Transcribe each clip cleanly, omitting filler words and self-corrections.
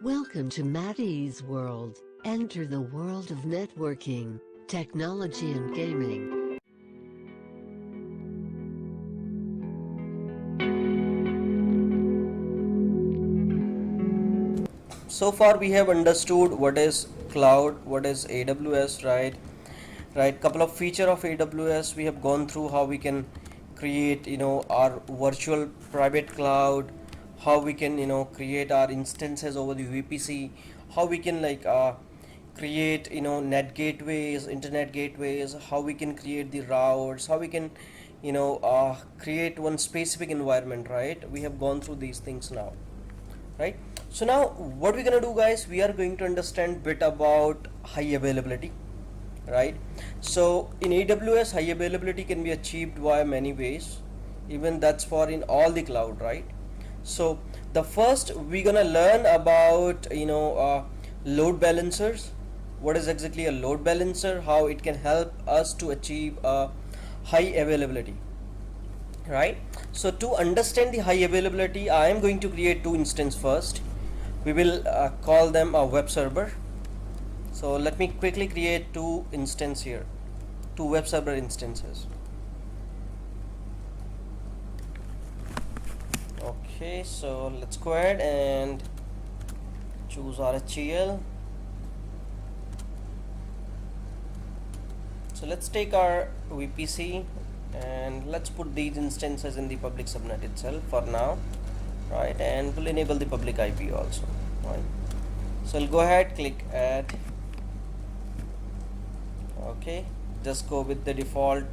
Welcome to Maddie's World. Enter the world of networking, technology and gaming. So far we have understood what is cloud, what is AWS, right, couple of feature of AWS. We have gone through how we can create our virtual private cloud, how we can create our instances over the VPC, how we can create net gateways, internet gateways, how we can create the routes, how we can create one specific environment, right? We have gone through these things now, right? So now what we're gonna do, guys, we are going to understand bit about high availability, right? So in AWS, high availability can be achieved via many ways, even that's for in all the cloud, right? So the first we're gonna learn about load balancers. What is exactly a load balancer, how it can help us to achieve a high availability, right? So to understand the high availability, I am going to create two instances first. We will call them a web server. So let me quickly create two instances here, two web server instances. Okay, so let's go ahead and choose RHEL. So let's take our VPC and let's put these instances in the public subnet itself for now, right? And we'll enable the public IP also, right? So I'll go ahead, click add. Okay, just go with the default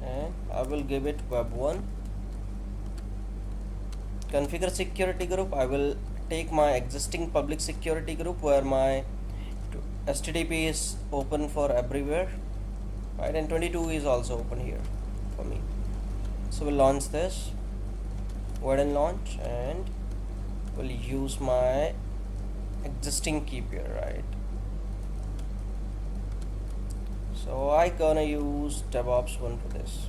and I will give it web1. Configure security group, I will take my existing public security group where my HTTP is open for everywhere, right? And 22 is also open here for me. So we'll launch this, go ahead and launch, and we'll use my existing key pair, right? So I gonna use DevOps one for this.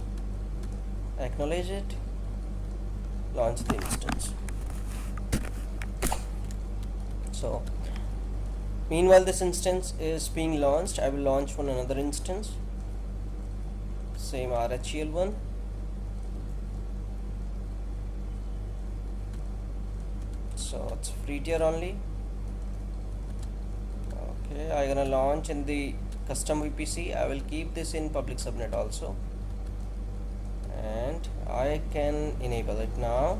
Acknowledge it, launch the instance. So meanwhile this instance is being launched, I will launch one another instance, same RHEL one. So it's free tier only. Okay, I'm gonna launch in the custom VPC. I will keep this in public subnet also, and I can enable it now.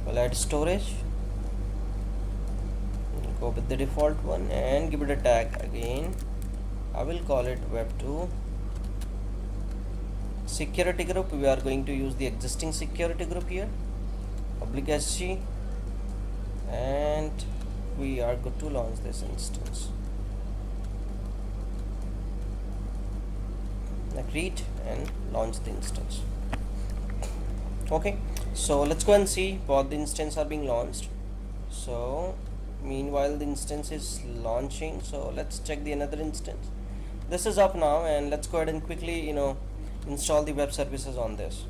We'll add storage, go with the default one and give it a tag again. I will call it web2. Security group, we are going to use the existing security group here, public SG, and we are good to launch this instance. Agreed and launch the instance. Okay, so let's go and see both the instances are being launched. So meanwhile the instance is launching, so let's check the another instance. This is up now, and let's go ahead and quickly install the web services on this.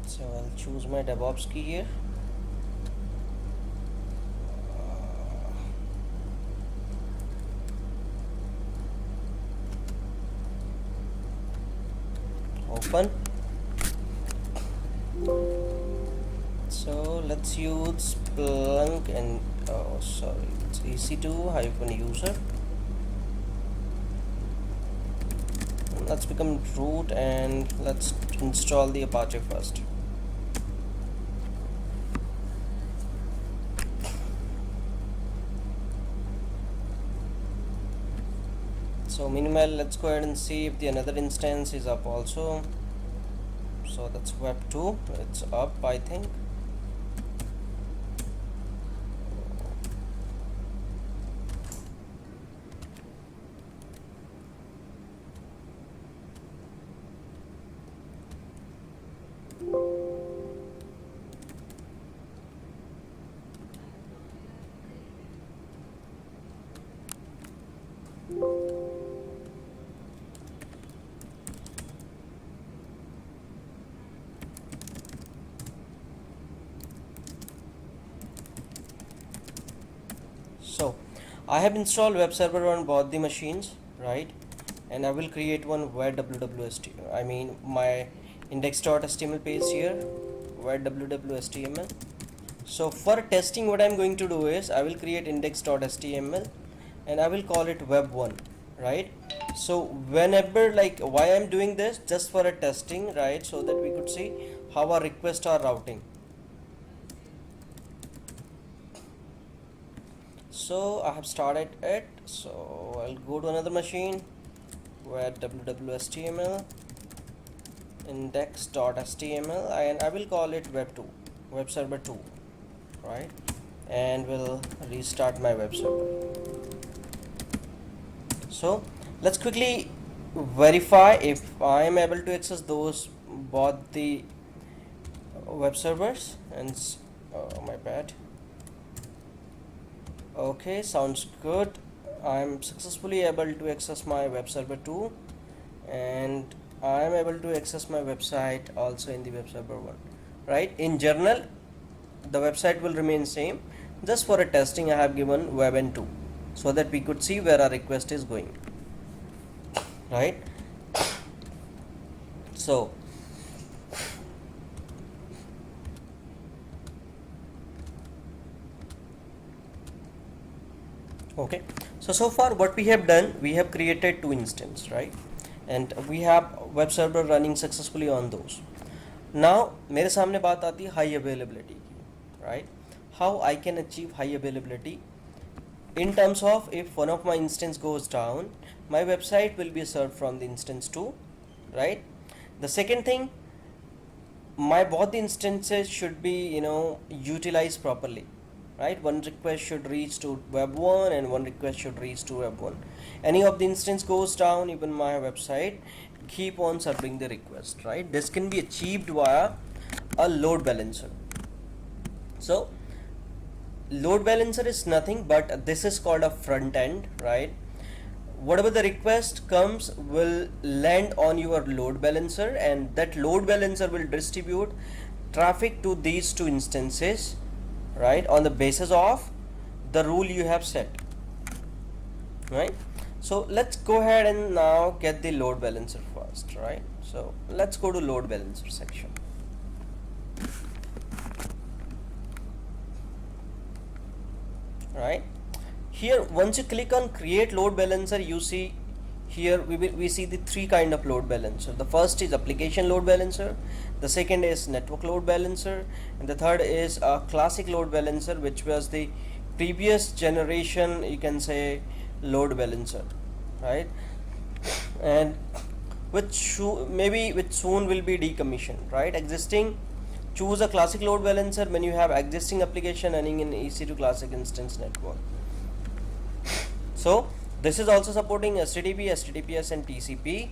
So I'll choose my DevOps key here. Open. So let's use Splunk and it's EC2-user. Let's become root and let's install the Apache first. So meanwhile let's go ahead and see if the another instance is up also. So that's web2, it's up, I think. I have installed web server on both the machines, right? And I will create one where www.html, I mean my index.html page here, where www.html. So for testing, what I'm going to do is I will create index.html and I will call it web1, right? So whenever, like, why I'm doing this, just for a testing, right? So that we could see how our requests are routing. So I have started it, so I'll go to another machine where www.html index.html and I will call it web2, web server 2, right? And we'll restart my web server. So let's quickly verify if I am able to access those both the web servers. And oh, my bad. Okay, sounds good. I'm successfully able to access my web server 2 and I am able to access my website also in the web server 1, right? In general, the website will remain same. Just for a testing, I have given web and 2 so that we could see where our request is going, right? So okay, so far what we have done, we have created two instances, right? And we have web server running successfully on those. Now मेरे सामने बात आती है high availability की, right? How I can achieve high availability in terms of if one of my instance goes down, my website will be served from the instance 2, right? The second thing, my both instances should be, you know, utilized properly, right? One request should reach to web 1 and one request should reach to web 1. Any of the instance goes down, even my website keep on serving the request, right? This can be achieved via a load balancer. So load balancer is nothing but this is called a front end, right? Whatever the request comes will land on your load balancer and that load balancer will distribute traffic to these two instances, right, on the basis of the rule you have set, right? So let's go ahead and now get the load balancer first, right? So let's go to load balancer section. Right here, once you click on create load balancer, you see here we see the three kind of load balancer. The first is application load balancer, the second is network load balancer, and the third is a classic load balancer, which was the previous generation, you can say, load balancer, right? And which soon will be decommissioned, right? Existing, choose a classic load balancer when you have existing application running in EC2 classic instance network. So this is also supporting HTTP, HTTPS and TCP,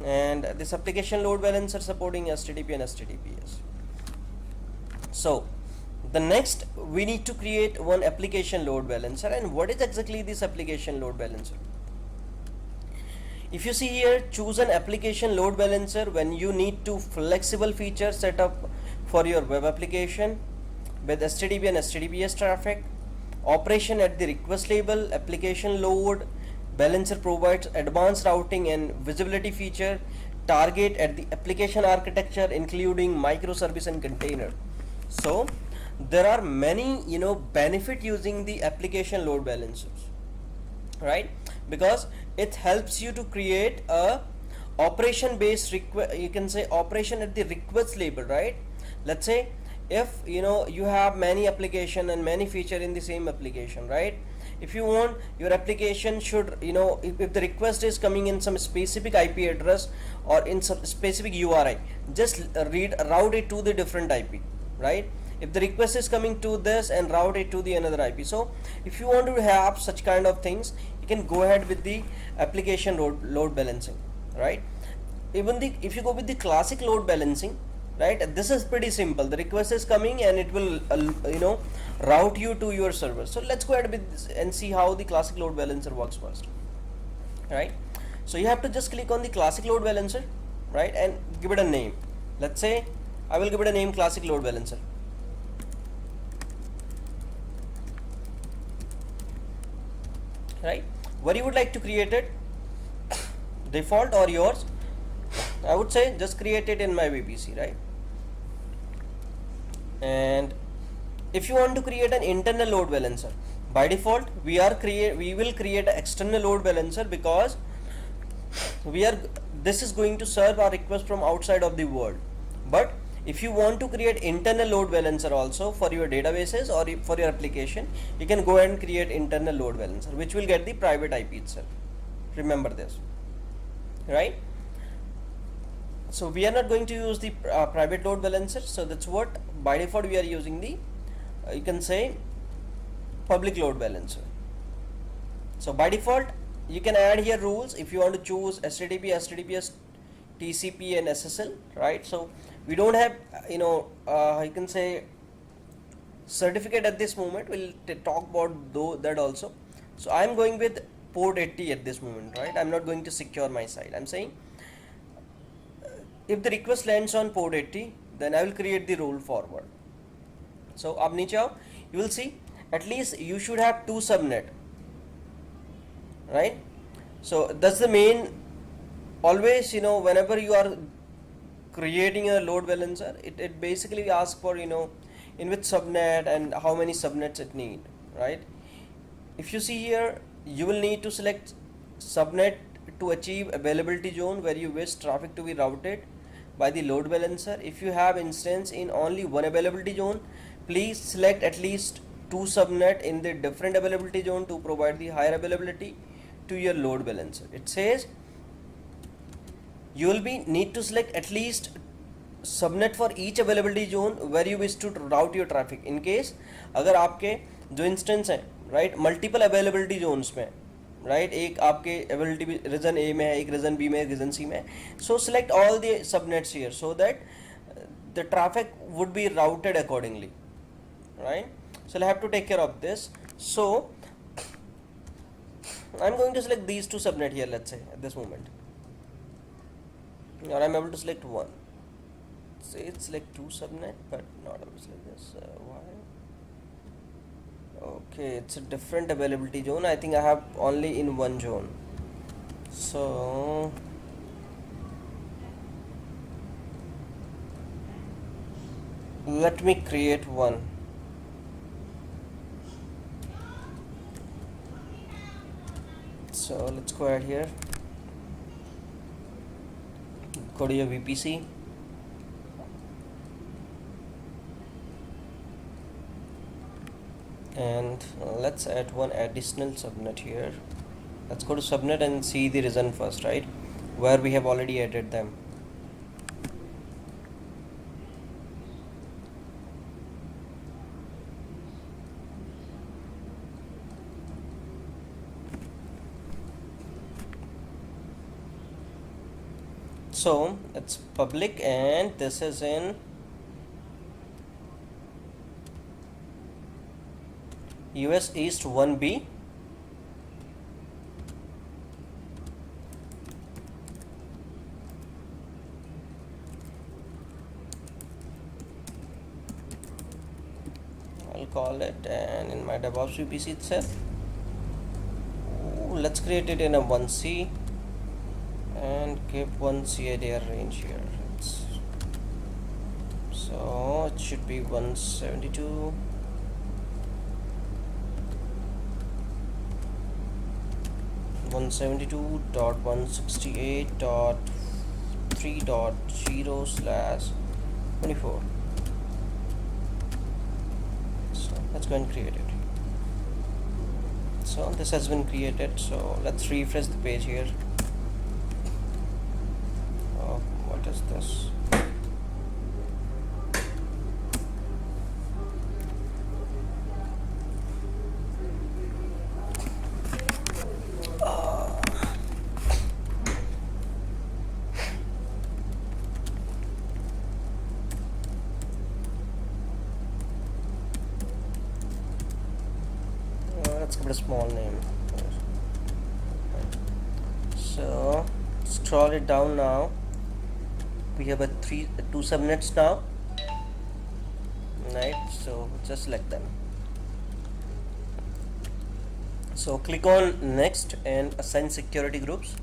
and this application load balancer supporting HTTP and HTTPS. So the next, we need to create one application load balancer. And what is exactly this application load balancer? If you see here, choose an application load balancer when you need to flexible feature set up for your web application with HTTP and HTTPS traffic. Operation at the request label, application load balancer provides advanced routing and visibility feature. Target at the application architecture including microservice and container. So there are many, you know, benefit using the application load balancers, right? Because it helps you to create a operation based you can say operation at the request label, right? Let's say if you know you have many application and many feature in the same application, right? If you want your application should, you know, if the request is coming in some specific IP address or in some specific URI, just route it to the different IP, right? If the request is coming to this and route it to the another IP. So if you want to have such kind of things, you can go ahead with the application load balancing, right? Even if you go with the classic load balancing, right, this is pretty simple. The request is coming and it will you know, route you to your server. So let's go ahead with this and see how the classic load balancer works first, right? So you have to just click on the classic load balancer, right, and give it a name. Let's say I will give it a name classic load balancer. right? Where you would like to create it, default or yours? I would say just create it in my VPC, right? And if you want to create an internal load balancer, by default we will create an external load balancer, because we are this is going to serve our request from outside of the world. But if you want to create internal load balancer also for your databases or for your application, you can go ahead and create internal load balancer, which will get the private IP itself. Remember this, right? So we are not going to use the private load balancer, so that's what by default we are using the you can say public load balancer. So by default you can add here rules if you want to choose HTTP, HTTPS, TCP and SSL, right? So we don't have I can say certificate at this moment. We'll talk about that also. So I'm going with port 80 at this moment, right? I'm not going to secure my site. I'm saying if the request lands on port 80, then I will create the rule forward. So ab niche aao, you will see at least you should have 2 subnet, right? So that's the main, always whenever you are creating a load balancer, it basically asks for in which subnet and how many subnets it need, right? If you see here, you will need to select subnet to achieve availability zone where you wish traffic to be routed by the load balancer. If you have instance in only one availability zone, please select at least 2 subnet in the different availability zone to provide the higher availability to your load balancer. It says you will need to select at least subnet for each availability zone where you wish to route your traffic. In case अगर आपके जो instance हैं, right, multiple availability Jones में, right, एक आपके availability reason ए में है, एक रीजन बी में, एक रीजन सी में, सो select all the subnets here so that the traffic would be routed accordingly, right? So I have to take care of this. So I'm going to select these 2 subnet here, let's say at this moment, or I'm able to select one. Say it's like 2 subnet but not able to select this. Why? Okay, it's a different availability zone. I think I have only in one zone, so let me create one. So let's go ahead here, go to your VPC, and let's add one additional subnet here. Let's go to subnet and see the reason first, right, where we have already added them. So it's public and this is in US East 1B. I'll call it, and in my DevOps VPC itself, let's create it in a 1C and give one CADR range here. So it should be 172. .168.3.0/24. So let's go and create it. So this has been created, so let's refresh the page here. Oh, what is this? Let's give it a small name. So scroll it down now. We have two subnets now, right? So just select them. So click on next and assign security groups.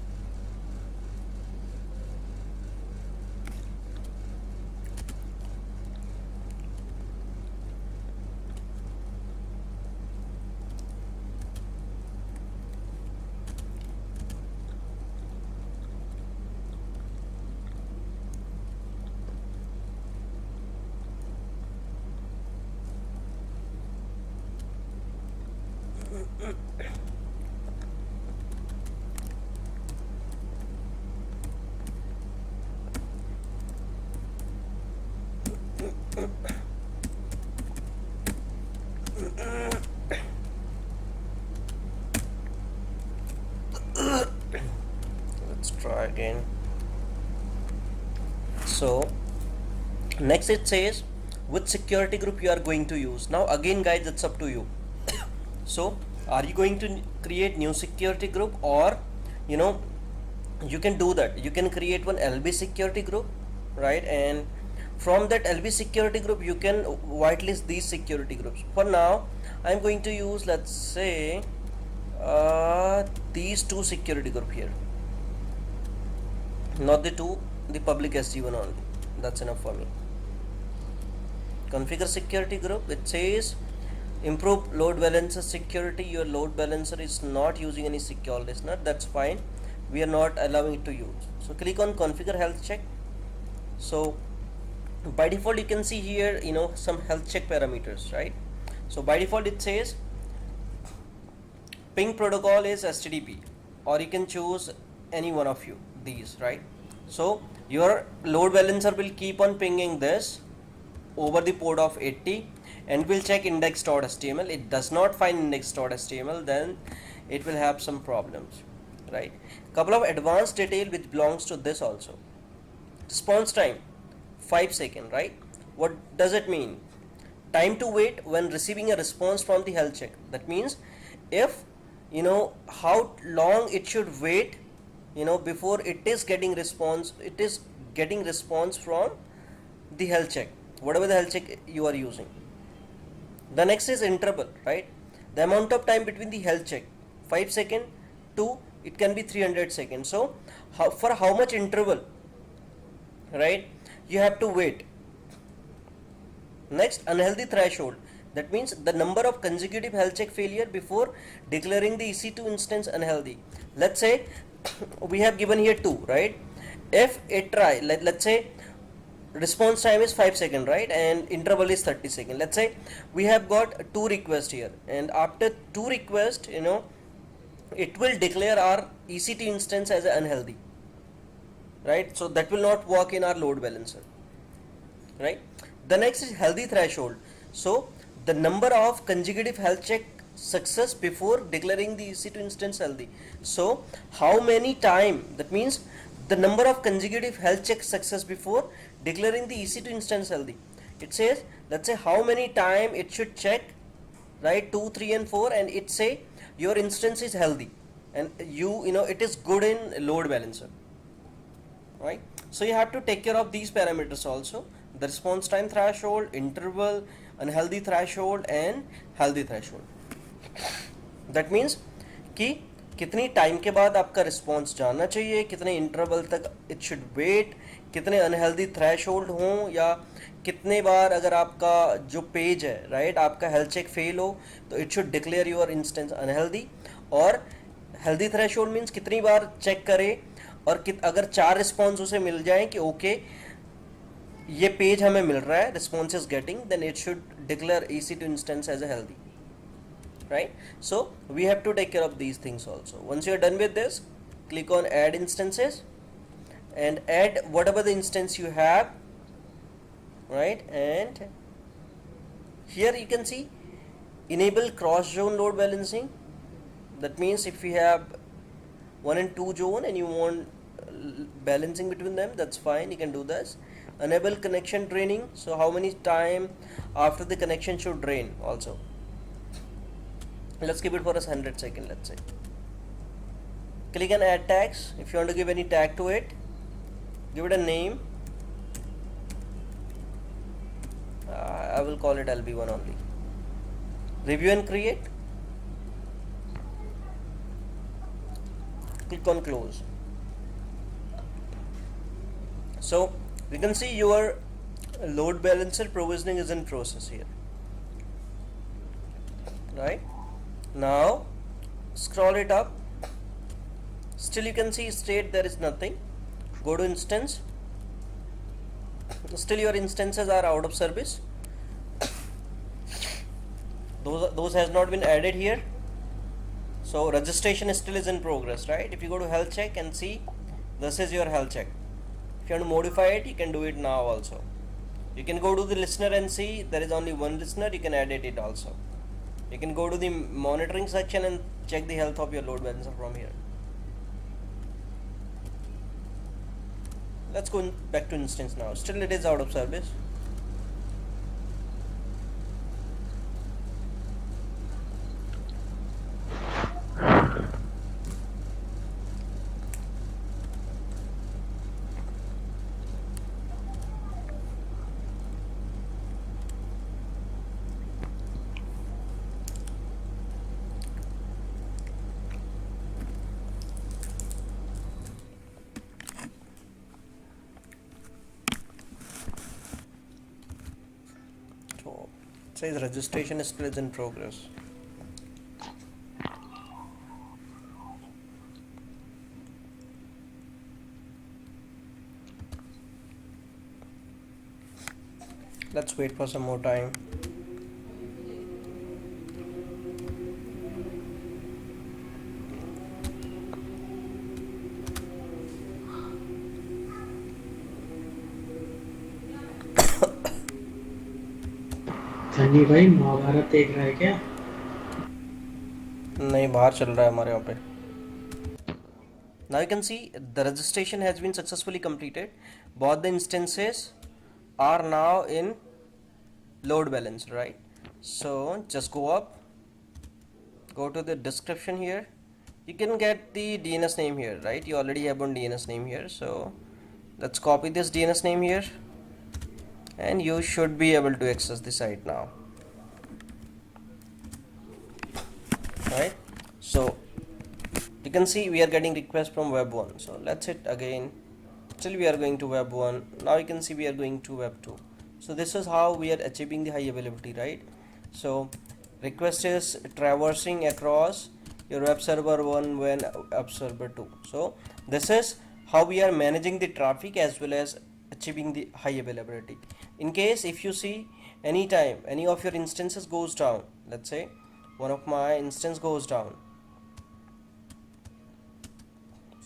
Let's try again. So next it says which security group you are going to use. Now again guys, it's up to you. So are you going to create new security group, or you know, you can do that, you can create one LB security group, right? And from that LB security group you can whitelist these security groups. For now I'm going to use, let's say, these two security group here, not the two, the public SG1 only. That's enough for me. Configure security group. It says improve load balancer security. Your load balancer is not using any secure listener. That's fine. We are not allowing it to use. So click on configure health check. So by default you can see here, you know, some health check parameters, right? So by default it says ping protocol is HTTP, or you can choose any one of you these, right? So your load balancer will keep on pinging this over the port of 80 and will check index.html. It does not find index.html, then it will have some problems, right? Couple of advanced detail which belongs to this also. Response time 5 seconds, right? What does it mean? Time to wait when receiving a response from the health check. That means if you know how long it should wait, you know, before it is getting response, it is getting response from the health check, whatever the health check you are using. The next is interval, right? The amount of time between the health check, 5 seconds to it can be 300 seconds. So for how much interval, right, you have to wait. Next, unhealthy threshold. That means the number of consecutive health check failure before declaring the EC2 instance unhealthy. Let's say we have given here 2, right? If it try, let's say response time is 5 seconds, right, and interval is 30 seconds. Let's say we have got 2 requests here, and after 2 requests, you know, it will declare our EC2 instance as unhealthy, right? So that will not work in our load balancer, right? The next is healthy threshold. So the number of consecutive health check success before declaring the EC2 instance healthy. So how many time, that means the number of consecutive health check success before declaring the EC2 instance healthy. It says, let's say how many time it should check, right? 2, 3 and 4, and it say your instance is healthy and you know it is good in load balancer, right? So you have to take care of these parameters also: the response time threshold, interval, unhealthy threshold and healthy threshold. That means कि कितनी time के बाद आपका response जाना चाहिए, कितने interval तक it should wait, कितने अनहेल्दी थ्रेशोल्ड हों, या कितने बार अगर आपका जो पेज है, राइट, आपका हेल्थ चेक फेल हो तो it should declare your instance unhealthy. और हेल्दी थ्रेशोल्ड मीन्स कितनी बार चेक करे, और अगर 4 रिस्पॉन्स उसे मिल जाए कि ओके ये पेज हमें मिल रहा है, response is getting, then it should declare EC2 instance as a healthy, right? So we have to take care of these things also. Once you are done with this, click on add instances and add whatever the instance you have, right? And here you can see enable cross zone load balancing. That means if you have 1 and 2 zone and you want balancing between them, that's fine, you can do this. Enable connection draining, so how many time after the connection should drain also. Let's keep it for us 100 seconds, let's say. Click on add tags. If you want to give any tag to it, give it a name. I will call it LB1 only. Review and create. click on close. So we can see your load balancer provisioning is in process here, right? Now scroll it up. Still you can see state there is nothing. Go to instance. Still your instances are out of service. Those has not been added here. So registration still is in progress, right? If you go to health check and see, this is your health check. If you want to modify it, you can do it now also. You can go to the listener and see there is only one listener, you can edit it also. You can go to the monitoring section and check the health of your load balancer from here. Let's go back to instance now. Still it is out of service. So it says registration is still in progress. Let's wait for some more time. Sunny भाई महाभारत देख रहा है क्या? नहीं, बाहर चल रहा है हमारे यहाँ पे. Now you can see the registration has been successfully completed. Both the instances are now in load balancer, right? So just go up, go to the description here. You can get the DNS name here, right? You already have one DNS name here. So let's copy this DNS name here, and you should be able to access the site now, right? So you can see we are getting requests from web1. So let's hit again. Still we are going to web1. Now you can see we are going to web2. So this is how we are achieving the high availability, right? So request is traversing across your web server 1 when web server 2. So this is how we are managing the traffic as well as achieving the high availability. In case if you see anytime any of your instances goes down, let's say one of my instance goes down.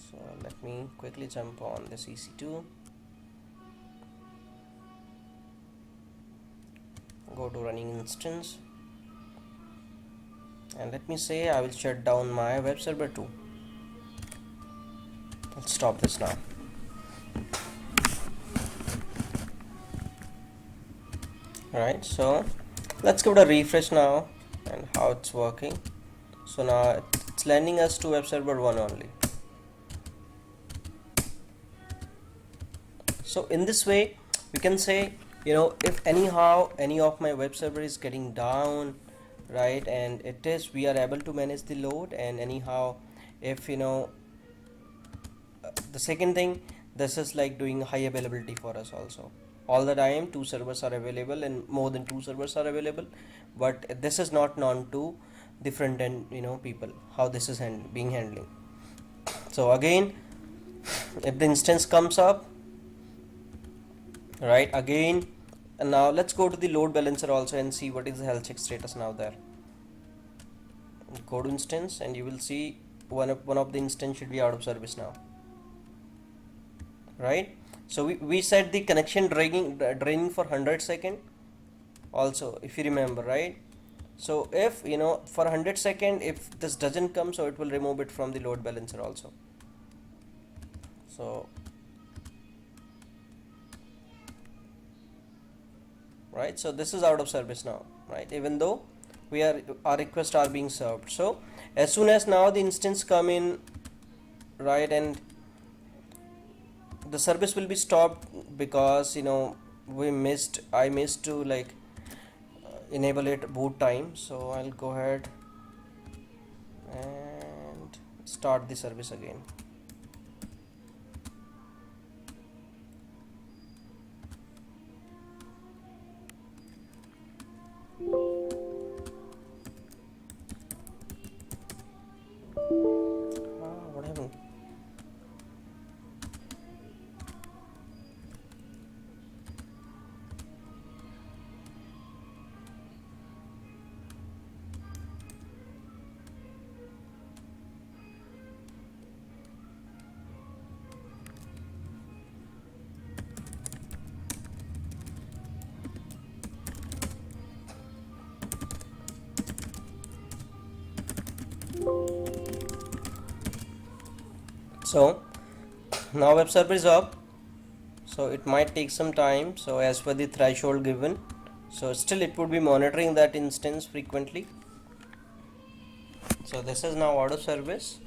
So let me quickly jump on this EC2. Go to running instance, and let me say I will shut down my web server 2. Let's stop this now. Right, so let's give it a refresh now and how it's working. So now it's landing us to web server 1 only. So in this way we can say, if anyhow any of my web server is getting down, right, and we are able to manage the load, and anyhow if the second thing, this is like doing high availability for us also. All the time 2 servers are available and more than 2 servers are available, but this is not known to the front end people how this is being handling. So again, if the instance comes up, right, again, and now let's go to the load balancer also and see what is the health check status now there. Go to instance and you will see one of the instance should be out of service now, right? So we set the connection draining for 100 second also, if you remember, right? So if for 100 second if this doesn't come, so it will remove it from the load balancer also. So right, so this is out of service now, right, even though our requests are being served. So as soon as now the instance come in, right, and the service will be stopped because I missed to enable it boot time. So I'll go ahead and start the service again. So now web server is up, so it might take some time, so as per the threshold given, so still it would be monitoring that instance frequently. So this is now out of service,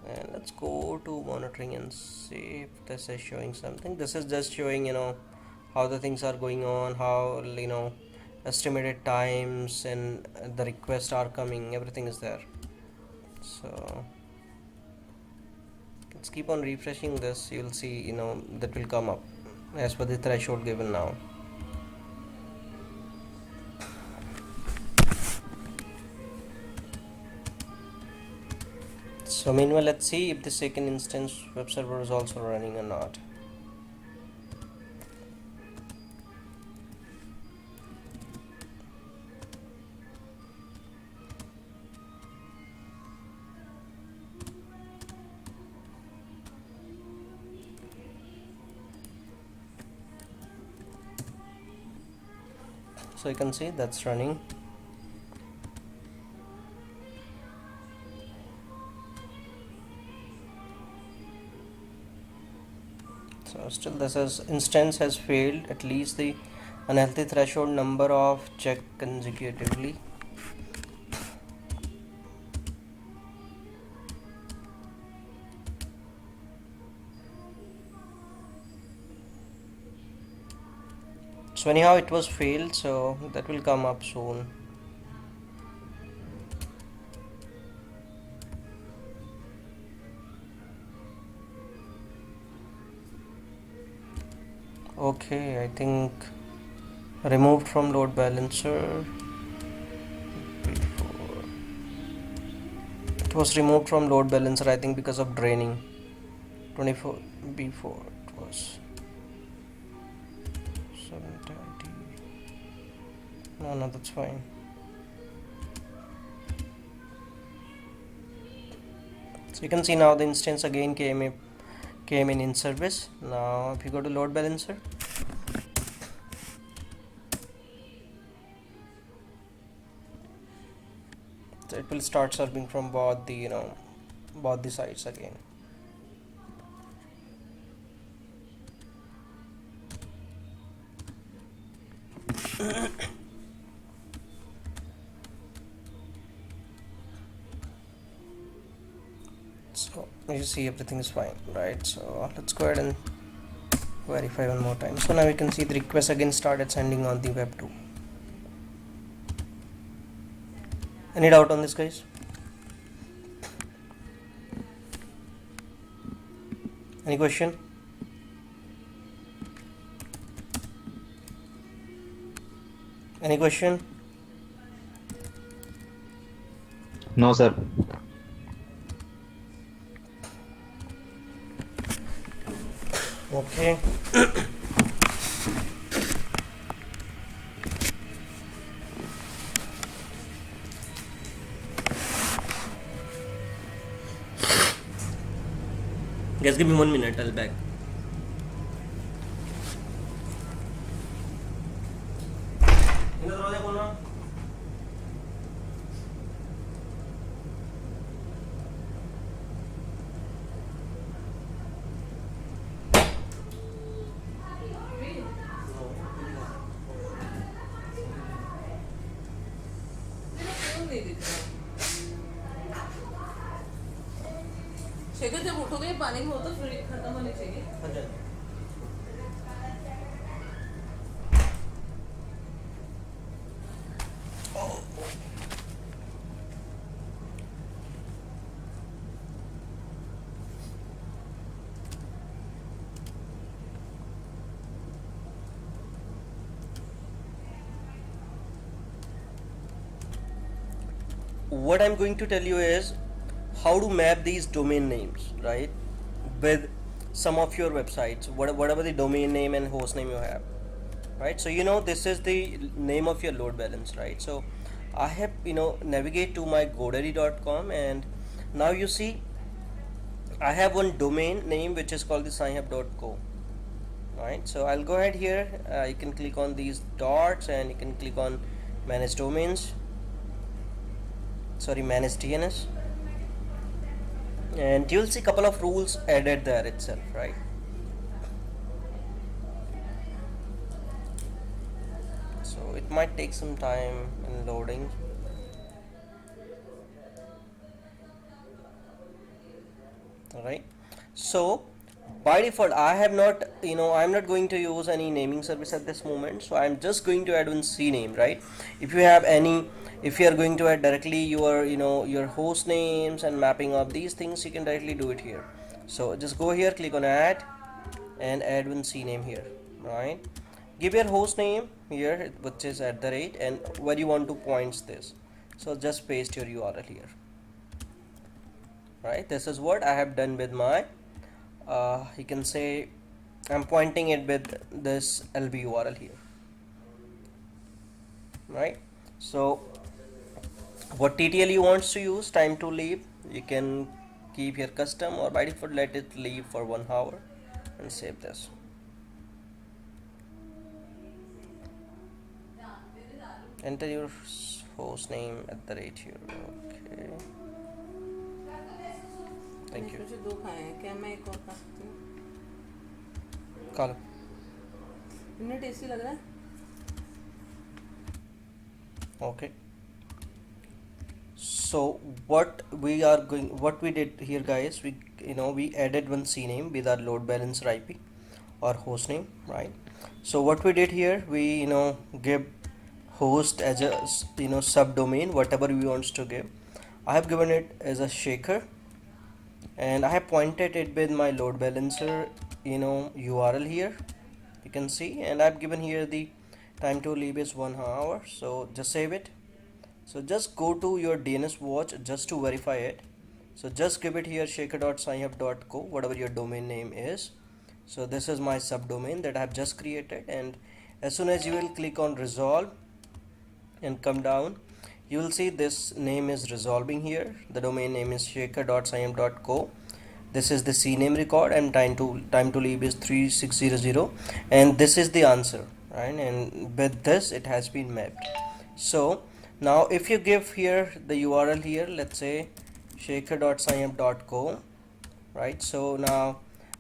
and let's go to monitoring and see if this is showing something. This is just showing, you know, how the things are going on, how, you know, estimated times and the requests are coming, everything is there. So let's keep on refreshing this, you'll see, you know, that will come up as per the threshold given now. So meanwhile, let's see if the second instance web server is also running or not. So you can see that's running. So still this is instance has failed at least the unhealthy threshold number of check consecutively. So anyhow it was failed, so that will come up soon. Okay, I think removed from load balancer before. It was removed from load balancer, I think, because of draining. 24 before it was 730. No, that's fine. So you can see now the instance again came in service. Now if you go to load balancer, so it will start serving from both the, you know, both the sides again. So you see everything is fine, right? So let's go ahead and verify one more time. So now we can see the request again started sending on the web 2. Any doubt on this, guys? Any question? Any question? No, sir. Okay. Guys, give me 1 minute, I'll back. Shekhar जब उठोगे पानी में हो तो फिर खत्म होनी चाहिए. What I'm going to tell you is how to map these domain names, right, with some of your websites, whatever the domain name and host name you have, right? So you know this is the name of your load balance, right? So I have, you know, navigate to my godaddy.com, and now you see I have one domain name which is called the scienhub.co, right? So I'll go ahead here, you can click on these dots and you can click on manage domains, sorry, manage DNS. and you'll see couple of rules added there itself, right? So it might take some time in loading. All right, so by default I have not, I'm not going to use any naming service at this moment, so I'm just going to add one CNAME, right? If you have any, if you are going to add directly your, your host names and mapping of these things, you can directly do it here. So just go here, click on add, and add one CNAME here, right? Give your host name here, which is @ and where you want to point this. So just paste your URL here, right? This is what I have done with my, you can say I'm pointing it with this LB URL here, right? So what TTL you wants to use, time to leave, you can keep here custom, or by default let it leave for 1 hour, and save this. Enter your host name @ here. Okay, thank you. मुझे 2 खाए हैं, क्या मैं एक और खा सकती हूँ? खा लो. इन्हें टेस्टी लग रहा है? Okay, so what we did here, guys, we added one CNAME with our load balancer IP or host name, right? So what we did here, we give host as a subdomain, whatever we wants to give. I have given it as a shaker, and I have pointed it with my load balancer URL here, you can see, and I've given here the time to leave is 1 hour. So just save it. So just go to your DNS watch just to verify it. So just give it here shaker.signup.co, whatever your domain name is. So this is my subdomain that I have just created, and as soon as you will click on resolve and come down, you will see this name is resolving here. The domain name is shaker.signup.co. This is the CNAME record, and time to leave is 3600, and this is the answer, right? And with this it has been mapped. So now if you give here the URL here, let's say shaker.signup.co, right? So now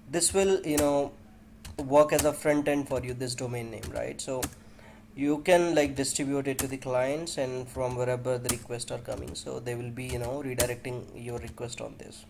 this will work as a front end for you, this domain name, right? So you can like distribute it to the clients, and from wherever the requests are coming, so they will be redirecting your request on this.